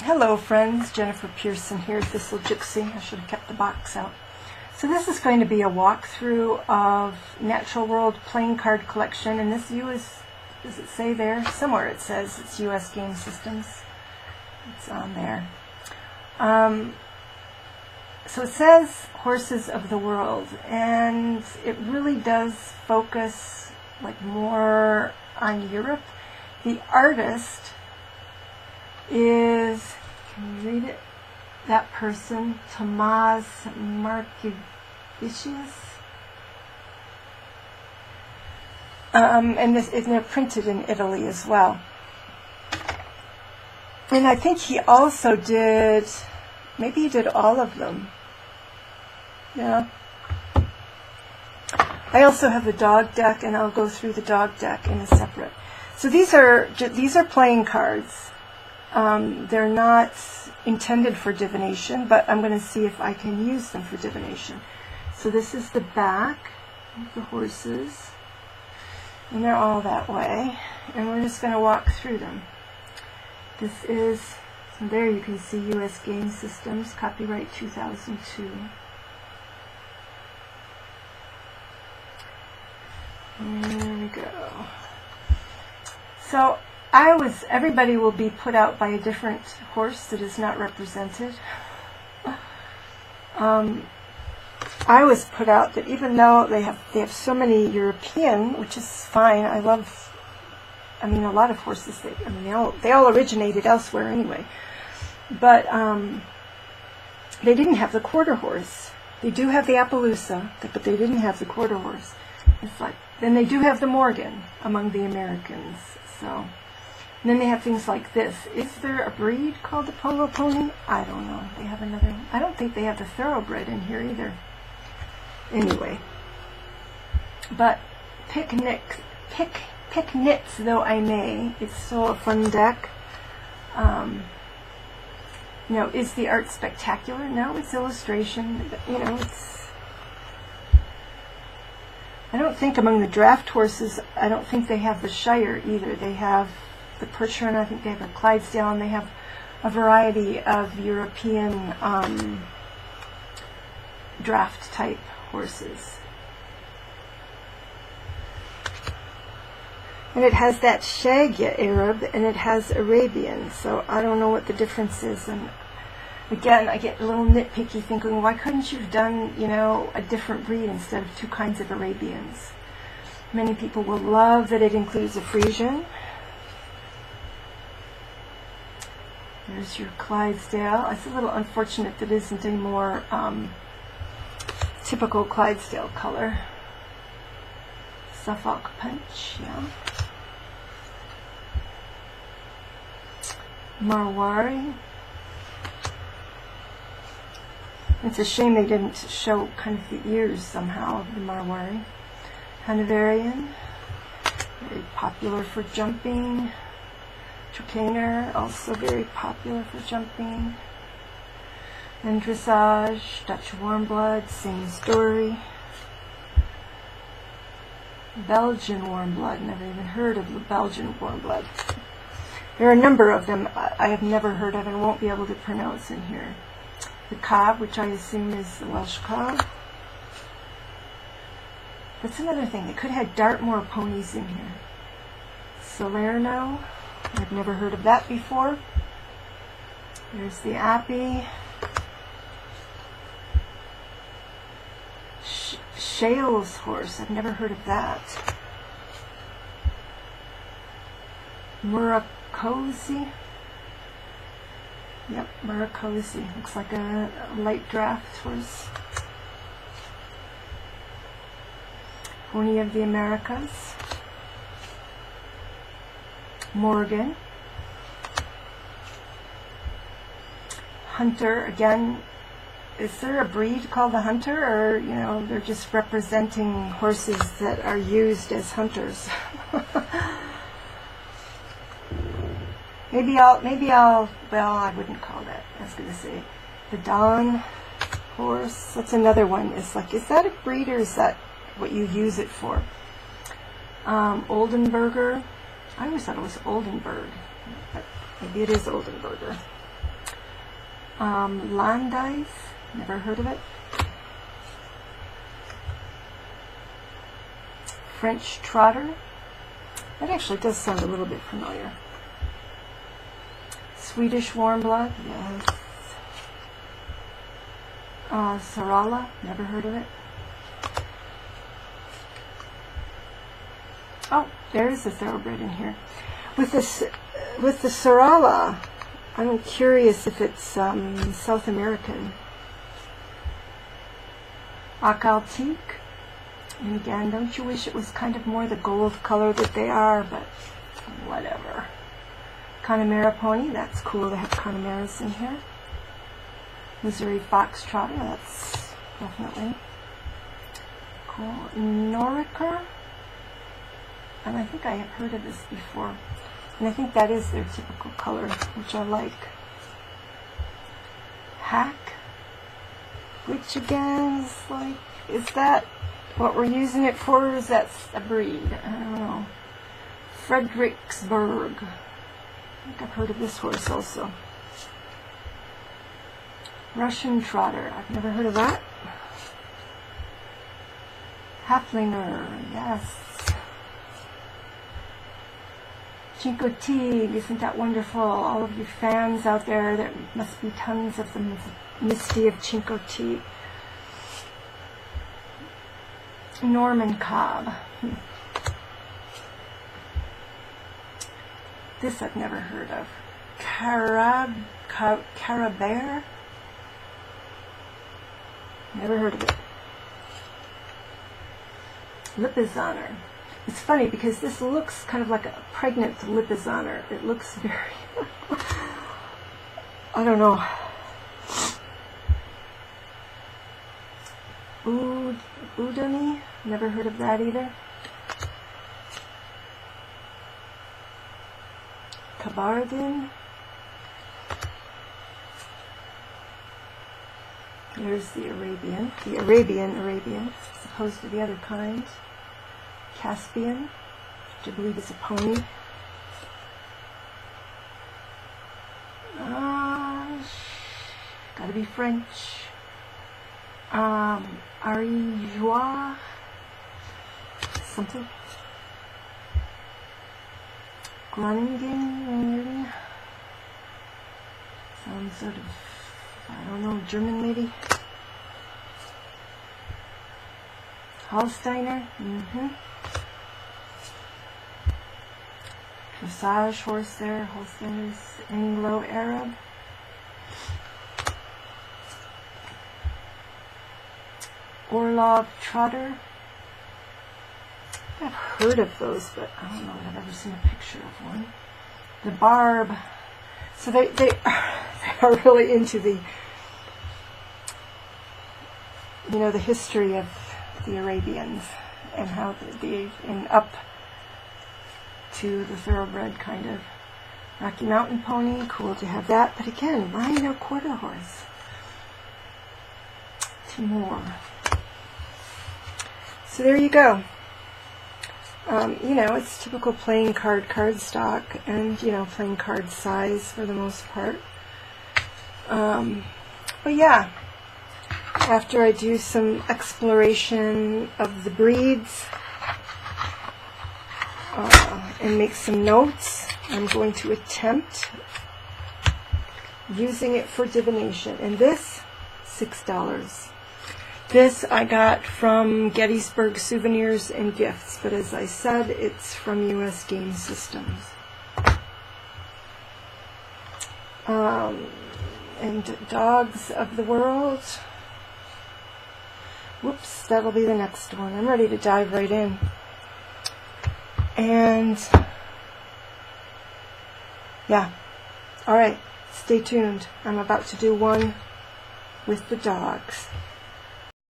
Hello friends, Jennifer Pearson here, Thistle Gypsy. I should have kept the box out. So this is going to be a walkthrough of Natural World Playing Card Collection, and this view is, does it say there? Somewhere it says it's U.S. Game Systems. It's on there. So it says Horses of the World, and it really does focus like more on Europe. The artist is, can you read it? That person, Tomasz Markiewicz. And they're printed in Italy as well. And I think he also did, maybe he did all of them. Yeah. I also have the dog deck, and I'll go through the dog deck in a separate. So these are playing cards. They're not intended for divination, but I'm going to see if I can use them for divination. So this is the back of the horses, and they're all that way, and we're just going to walk through them. This is, so there you can see U.S. Game Systems, copyright 2002. And there we go. So everybody will be put out by a different horse that is not represented. I was put out that even though they have so many European, which is fine. I mean, a lot of horses. They all originated elsewhere anyway. But they didn't have the quarter horse. They do have the Appaloosa, but they didn't have the quarter horse. It's like, then they do have the Morgan among the Americans. So. And then they have things like this. Is there a breed called the Polo Pony? I don't know. They have another. I don't think they have the Thoroughbred in here either. Anyway. But pick nits though I may. It's so a fun deck. Is the art spectacular? No, it's illustration. It's. I don't think among the draft horses, I don't think they have the Shire either. They have the Percheron, I think they have a Clydesdale, and they have a variety of European draft type horses. And it has that Shagya Arab, and it has Arabian, so I don't know what the difference is. And again, I get a little nitpicky thinking, why couldn't you have done, a different breed instead of two kinds of Arabians? Many people will love that it includes a Frisian. There's your Clydesdale. It's a little unfortunate that it isn't a more typical Clydesdale color. Suffolk Punch, yeah. Marwari. It's a shame they didn't show kind of the ears somehow of the Marwari. Hanoverian, very popular for jumping. Trakehner, also very popular for jumping. And dressage, Dutch Warmblood, same story. Belgian Warmblood, never even heard of the Belgian Warmblood. There are a number of them I have never heard of and won't be able to pronounce in here. The Cob, which I assume is the Welsh Cob. That's another thing. They could have had Dartmoor ponies in here. Salerno. I've never heard of that before. There's the Appy. Shales horse. I've never heard of that. Murakosi. Yep, Murakosi. Looks like a light draft horse. Pony of the Americas. Morgan. Hunter, again, is there a breed called the Hunter, or, they're just representing horses that are used as hunters? Maybe I'll, well, I wouldn't call that. I was going to say the Don horse. That's another one. It's like, is that a breed, or is that what you use it for? Oldenburger. I always thought it was Oldenburg, but maybe it is Oldenburger. Landice, never heard of it. French Trotter, that actually does sound a little bit familiar. Swedish Warmblood, yes. Sarala, never heard of it. Oh, there is a thoroughbred in here. With the Sarala, I'm curious if it's South American. Akaltique. And again, don't you wish it was kind of more the gold color that they are, but whatever. Connemara Pony, that's cool to have Connemeras in here. Missouri Foxtrotter, that's definitely cool. Noriker, and I think I have heard of this before. And I think that is their typical color, which I like. Hack, which again is like, is that what we're using it for, or is that a breed? I don't know. Fredericksburg. I think I've heard of this horse also. Russian Trotter. I've never heard of that. Haflinger. Yes. Chincoteague. Isn't that wonderful? All of you fans out there, there must be tons of them. Misty of Chincoteague. Norman Cobb. This I've never heard of. Carabare? Never heard of it. Lipizzaner. It's funny because this looks kind of like a pregnant Lipizzaner. It looks very... I don't know. Udemy? Never heard of that either. Kabardin. There's the Arabian. The Arabian, as opposed to the other kind. Caspian, which I believe is a pony. Gotta be French. Arijois, something. Groningen, some sort of, I don't know, German maybe. Holsteiner, Dressage horse there, Holsteiners, Anglo-Arab. Orlov Trotter. I've heard of those, but I don't know that I've ever seen a picture of one. The Barb. So they are really into the, you know, the history of the Arabians and how and up to the thoroughbred kind of. Rocky Mountain Pony, cool to have that. But again, Rhino Quarter Horse. Timor. So there you go. You know, it's typical playing card stock, and, you know, playing card size for the most part. But yeah, after I do some exploration of the breeds and make some notes, I'm going to attempt using it for divination. And this, $6. This I got from Gettysburg Souvenirs and Gifts, but as I said, it's from U.S. Game Systems. And Dogs of the World. Whoops, that'll be the next one. I'm ready to dive right in. And yeah, all right, stay tuned. I'm about to do one with the dogs.